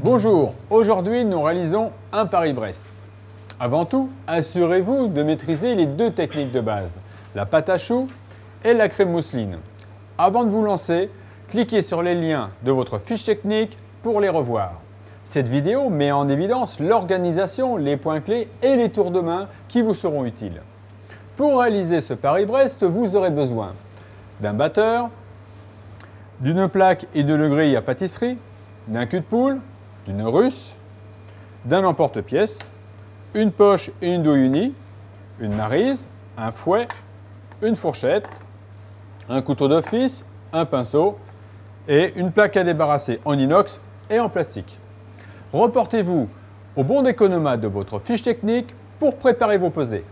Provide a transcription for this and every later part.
Bonjour, aujourd'hui nous réalisons un Paris-Brest. Avant tout, assurez-vous de maîtriser les deux techniques de base, la pâte à choux et la crème mousseline. Avant de vous lancer, cliquez sur les liens de votre fiche technique pour les revoir. Cette vidéo met en évidence l'organisation, les points clés et les tours de main qui vous seront utiles. Pour réaliser ce Paris-Brest, vous aurez besoin d'un batteur, d'une plaque et d'une grille à pâtisserie, d'un cul de poule, d'une russe, d'un emporte-pièce, une poche et une douille unie, une maryse, un fouet, une fourchette, un couteau d'office, un pinceau et une plaque à débarrasser en inox et en plastique. Reportez-vous au bon d'économat de votre fiche technique pour préparer vos pesées.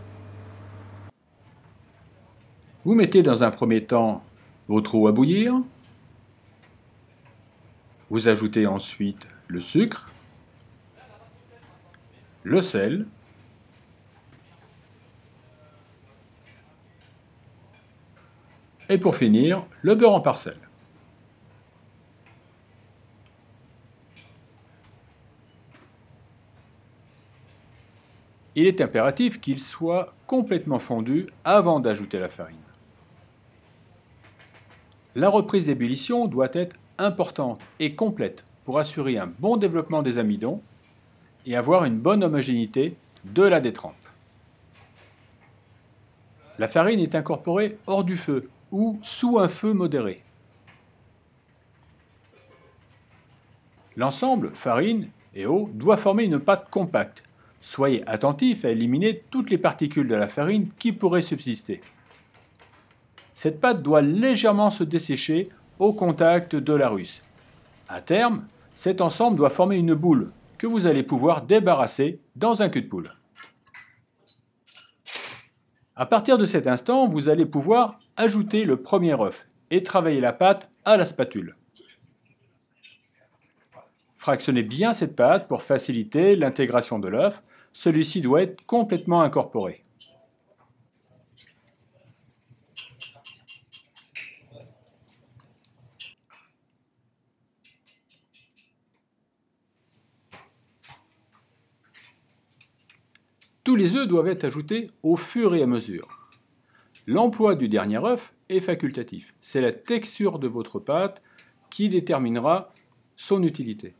Vous mettez dans un premier temps votre eau à bouillir. Vous ajoutez ensuite le sucre, le sel, et pour finir, le beurre en parcelles. Il est impératif qu'il soit complètement fondu avant d'ajouter la farine. La reprise d'ébullition doit être importante et complète pour assurer un bon développement des amidons et avoir une bonne homogénéité de la détrempe. La farine est incorporée hors du feu ou sous un feu modéré. L'ensemble farine et eau doit former une pâte compacte. Soyez attentif à éliminer toutes les particules de la farine qui pourraient subsister. Cette pâte doit légèrement se dessécher au contact de la russe. À terme, cet ensemble doit former une boule que vous allez pouvoir débarrasser dans un cul de poule. À partir de cet instant, vous allez pouvoir ajouter le premier œuf et travailler la pâte à la spatule. Fractionnez bien cette pâte pour faciliter l'intégration de l'œuf. Celui-ci doit être complètement incorporé. Tous les œufs doivent être ajoutés au fur et à mesure. L'emploi du dernier œuf est facultatif. C'est la texture de votre pâte qui déterminera son utilité.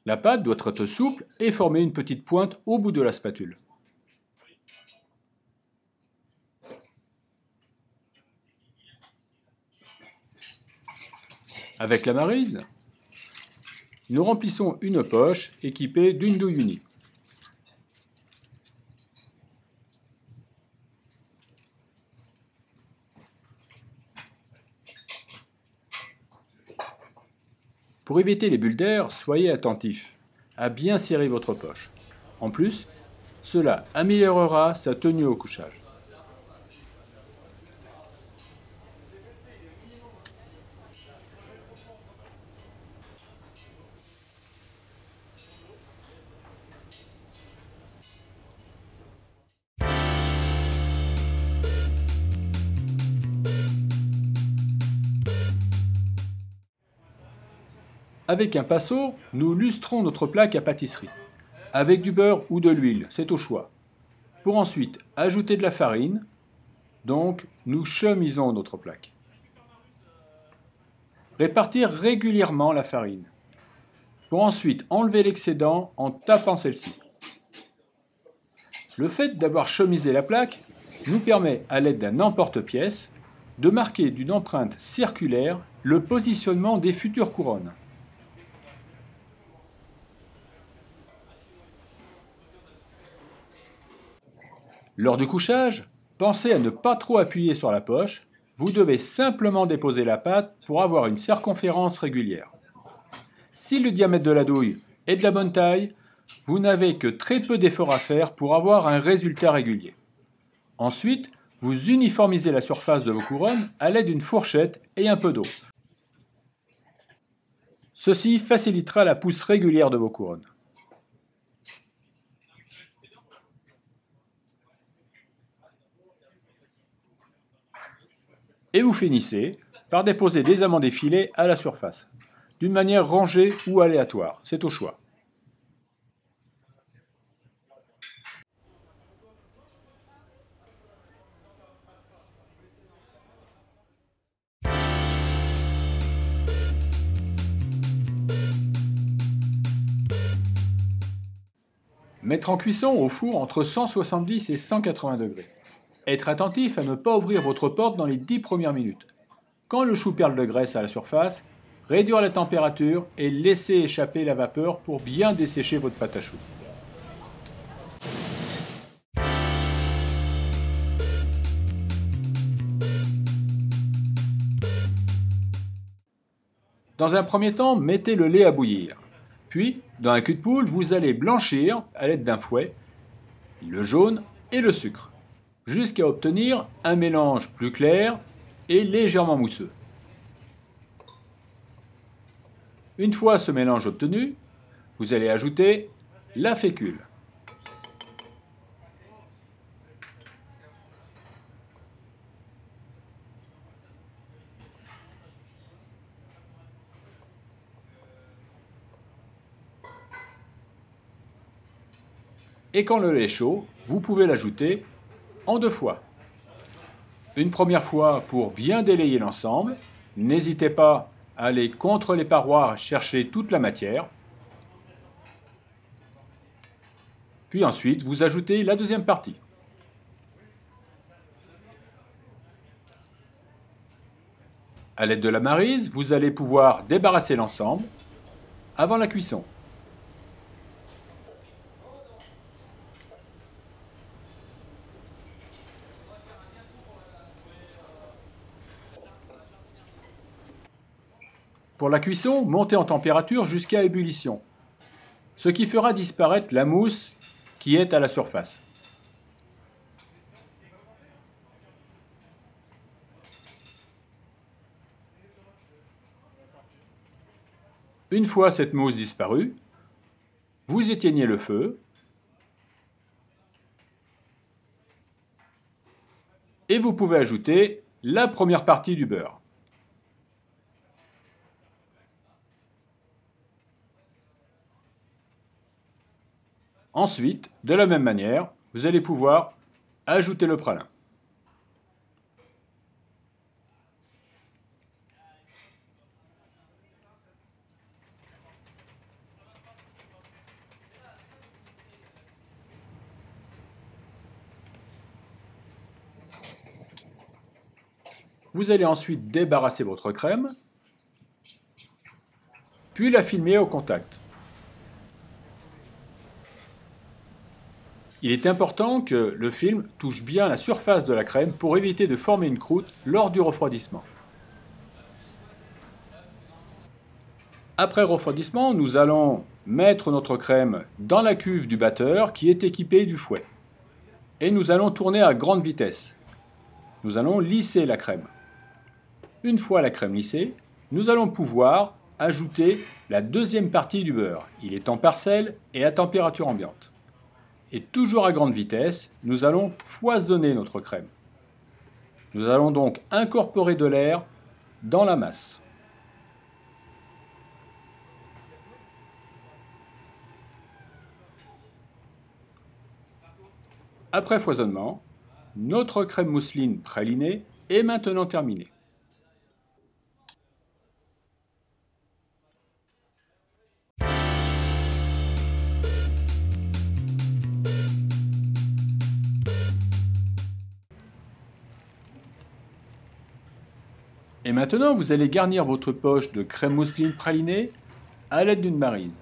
La pâte doit être souple et former une petite pointe au bout de la spatule. Avec la maryse, nous remplissons une poche équipée d'une douille unie. Pour éviter les bulles d'air, soyez attentif à bien serrer votre poche. En plus, cela améliorera sa tenue au couchage. Avec un pinceau, nous lustrons notre plaque à pâtisserie. Avec du beurre ou de l'huile, c'est au choix. Pour ensuite ajouter de la farine, donc nous chemisons notre plaque. Répartir régulièrement la farine. Pour ensuite enlever l'excédent en tapant celle-ci. Le fait d'avoir chemisé la plaque nous permet, à l'aide d'un emporte-pièce, de marquer d'une empreinte circulaire le positionnement des futures couronnes. Lors du couchage, pensez à ne pas trop appuyer sur la poche. Vous devez simplement déposer la pâte pour avoir une circonférence régulière. Si le diamètre de la douille est de la bonne taille, vous n'avez que très peu d'efforts à faire pour avoir un résultat régulier. Ensuite, vous uniformisez la surface de vos couronnes à l'aide d'une fourchette et un peu d'eau. Ceci facilitera la pousse régulière de vos couronnes. Et vous finissez par déposer des amandes effilées à la surface, d'une manière rangée ou aléatoire, c'est au choix. Mettre en cuisson au four entre 170 et 180 degrés. Être attentif à ne pas ouvrir votre porte dans les 10 premières minutes. Quand le chou perd de graisse à la surface, réduire la température et laisser échapper la vapeur pour bien dessécher votre pâte à choux. Dans un premier temps, mettez le lait à bouillir. Puis, dans un cul de poule, vous allez blanchir, à l'aide d'un fouet, le jaune et le sucre, jusqu'à obtenir un mélange plus clair et légèrement mousseux. Une fois ce mélange obtenu, vous allez ajouter la fécule. Et quand le lait est chaud, vous pouvez l'ajouter en 2 fois. Une première fois pour bien délayer l'ensemble. N'hésitez pas à aller contre les parois chercher toute la matière. Puis ensuite, vous ajoutez la deuxième partie. À l'aide de la maryse, vous allez pouvoir débarrasser l'ensemble avant la cuisson. Pour la cuisson, montez en température jusqu'à ébullition, ce qui fera disparaître la mousse qui est à la surface. Une fois cette mousse disparue, vous éteignez le feu et vous pouvez ajouter la première partie du beurre. Ensuite, de la même manière, vous allez pouvoir ajouter le pralin. Vous allez ensuite débarrasser votre crème, puis la filmer au contact. Il est important que le film touche bien la surface de la crème pour éviter de former une croûte lors du refroidissement. Après refroidissement, nous allons mettre notre crème dans la cuve du batteur qui est équipée du fouet. Et nous allons tourner à grande vitesse. Nous allons lisser la crème. Une fois la crème lissée, nous allons pouvoir ajouter la deuxième partie du beurre. Il est en parcelle et à température ambiante. Et toujours à grande vitesse, nous allons foisonner notre crème. Nous allons donc incorporer de l'air dans la masse. Après foisonnement, notre crème mousseline pralinée est maintenant terminée. Et maintenant, vous allez garnir votre poche de crème mousseline pralinée à l'aide d'une maryse,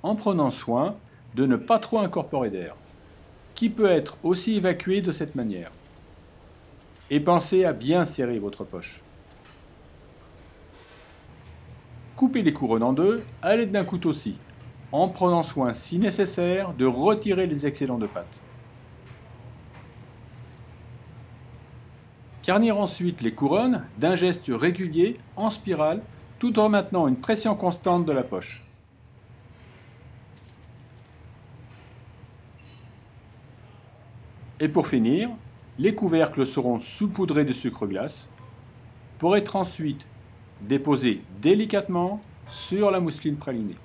en prenant soin de ne pas trop incorporer d'air, qui peut être aussi évacué de cette manière. Et pensez à bien serrer votre poche. Coupez les couronnes en deux à l'aide d'un couteau-scie, en prenant soin, si nécessaire, de retirer les excédents de pâte. Garnir ensuite les couronnes d'un geste régulier en spirale, tout en maintenant une pression constante de la poche. Et pour finir, les couvercles seront saupoudrés de sucre glace, pour être ensuite déposé délicatement sur la mousseline pralinée.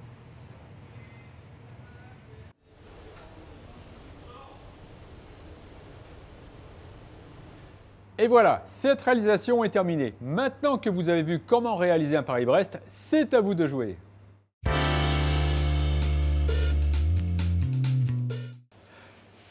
Et voilà, cette réalisation est terminée. Maintenant que vous avez vu comment réaliser un Paris-Brest, c'est à vous de jouer.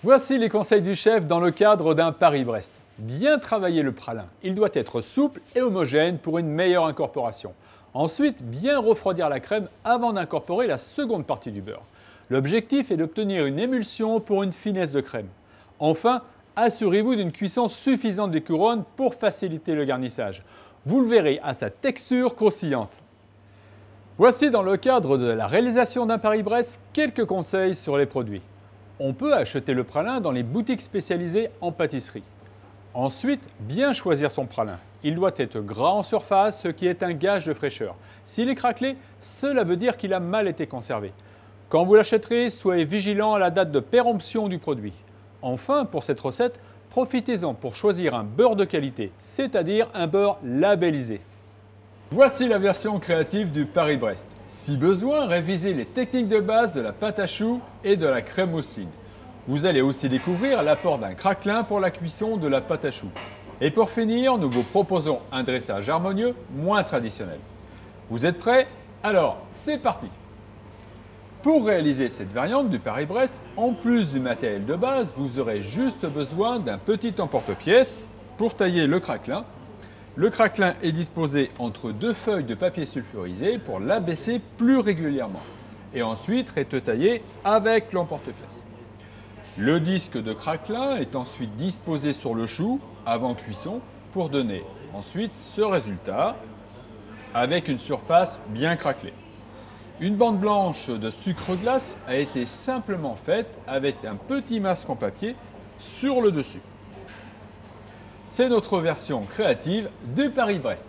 Voici les conseils du chef dans le cadre d'un Paris-Brest. Bien travailler le pralin. Il doit être souple et homogène pour une meilleure incorporation. Ensuite, bien refroidir la crème avant d'incorporer la seconde partie du beurre. L'objectif est d'obtenir une émulsion pour une finesse de crème. Enfin, assurez-vous d'une cuisson suffisante des couronnes pour faciliter le garnissage. Vous le verrez à sa texture croustillante. Voici dans le cadre de la réalisation d'un Paris-Brest quelques conseils sur les produits. On peut acheter le pralin dans les boutiques spécialisées en pâtisserie. Ensuite, bien choisir son pralin. Il doit être gras en surface, ce qui est un gage de fraîcheur. S'il est craquelé, cela veut dire qu'il a mal été conservé. Quand vous l'achèterez, soyez vigilant à la date de péremption du produit. Enfin, pour cette recette, profitez-en pour choisir un beurre de qualité, c'est-à-dire un beurre labellisé. Voici la version créative du Paris-Brest. Si besoin, révisez les techniques de base de la pâte à choux et de la crème mousseline. Vous allez aussi découvrir l'apport d'un craquelin pour la cuisson de la pâte à choux. Et pour finir, nous vous proposons un dressage harmonieux moins traditionnel. Vous êtes prêts? Alors, c'est parti! Pour réaliser cette variante du Paris-Brest, en plus du matériel de base, vous aurez juste besoin d'un petit emporte-pièce pour tailler le craquelin. Le craquelin est disposé entre deux feuilles de papier sulfurisé pour l'abaisser plus régulièrement. Et ensuite être taillé avec l'emporte-pièce. Le disque de craquelin est ensuite disposé sur le chou avant cuisson pour donner ensuite ce résultat avec une surface bien craquelée. Une bande blanche de sucre glace a été simplement faite avec un petit masque en papier sur le dessus. C'est notre version créative du Paris-Brest.